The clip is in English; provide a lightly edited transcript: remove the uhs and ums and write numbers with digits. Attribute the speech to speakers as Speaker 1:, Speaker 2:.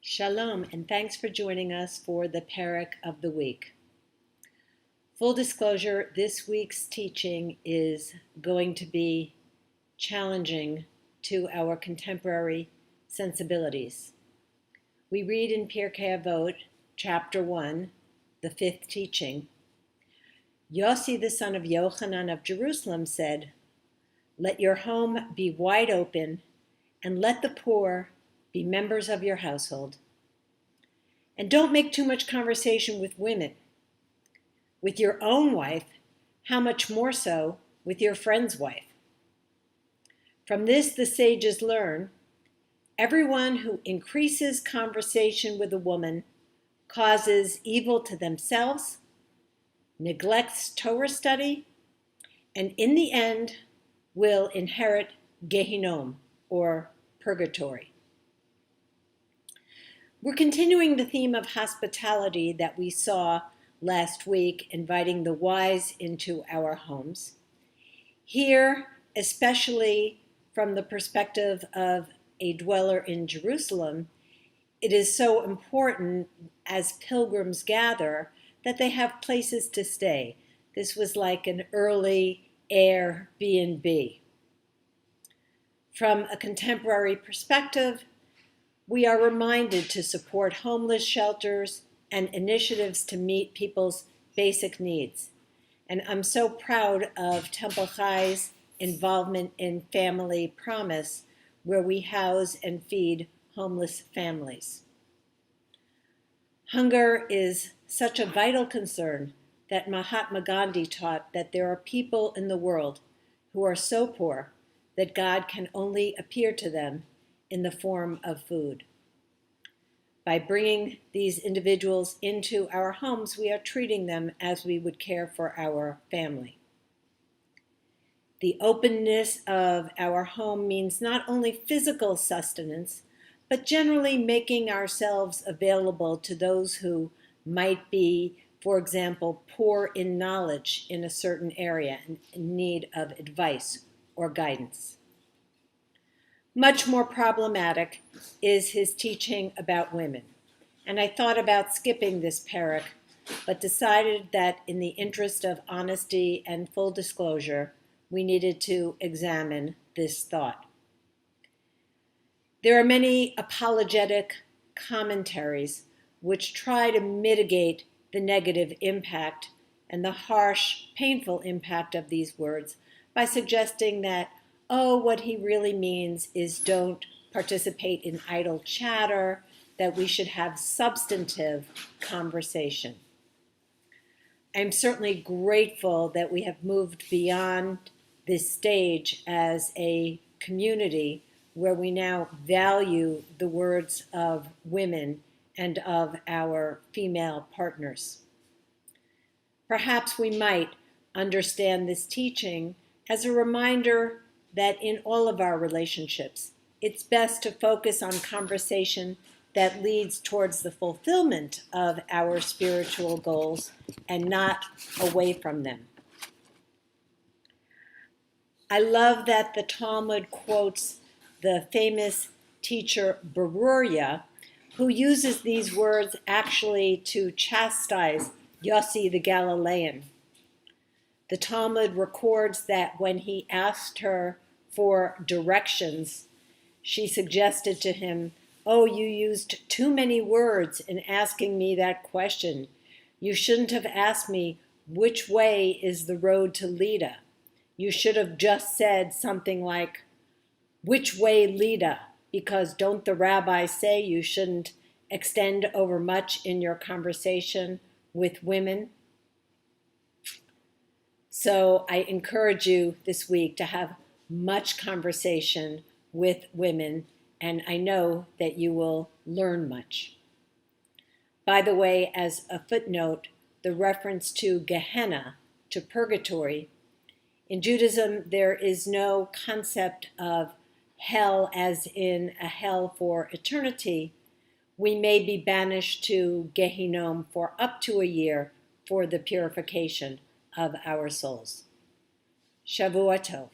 Speaker 1: Shalom, and thanks for joining us for the Pirke of the week. Full disclosure, this week's teaching is going to be challenging to our contemporary sensibilities. We read in Pirke Avot, chapter 1, the fifth teaching. Yossi, the son of Yochanan of Jerusalem, said, "Let your home be wide open, and let the poor be members of your household. And don't make too much conversation with women. With your own wife, how much more so with your friend's wife?" From this, the sages learn, everyone who increases conversation with a woman causes evil to themselves, neglects Torah study, and in the end will inherit Gehinnom, or purgatory. We're continuing the theme of hospitality that we saw last week, inviting the wise into our homes. Here, especially from the perspective of a dweller in Jerusalem, it is so important as pilgrims gather that they have places to stay. This was like an early Airbnb. From a contemporary perspective, we are reminded to support homeless shelters and initiatives to meet people's basic needs. And I'm so proud of Temple Chai's involvement in Family Promise, where we house and feed homeless families. Hunger is such a vital concern that Mahatma Gandhi taught that there are people in the world who are so poor that God can only appear to them in the form of food. By bringing these individuals into our homes, we are treating them as we would care for our family. The openness of our home means not only physical sustenance, but generally making ourselves available to those who might be, for example, poor in knowledge in a certain area and in need of advice or guidance. Much more problematic is his teaching about women. And I thought about skipping this parak, but decided that in the interest of honesty and full disclosure, we needed to examine this thought. There are many apologetic commentaries which try to mitigate the negative impact and the harsh, painful impact of these words by suggesting that, what he really means is don't participate in idle chatter, that we should have substantive conversation. I'm certainly grateful that we have moved beyond this stage as a community where we now value the words of women and of our female partners. Perhaps we might understand this teaching as a reminder that in all of our relationships, it's best to focus on conversation that leads towards the fulfillment of our spiritual goals and not away from them. I love that the Talmud quotes the famous teacher Beruria, who uses these words actually to chastise Yossi the Galilean. The Talmud records that when he asked her for directions, she suggested to him, you used too many words in asking me that question. You shouldn't have asked me, which way is the road to Lida? You should have just said something like, which way Lida? Because don't the rabbis say you shouldn't extend over much in your conversation with women? So I encourage you this week to have much conversation with women, and I know that you will learn much. By the way, as a footnote, the reference to Gehenna, to purgatory, in Judaism there is no concept of hell as in a hell for eternity. We may be banished to Gehinnom for up to a year for the purification of our souls. Shavua Tov.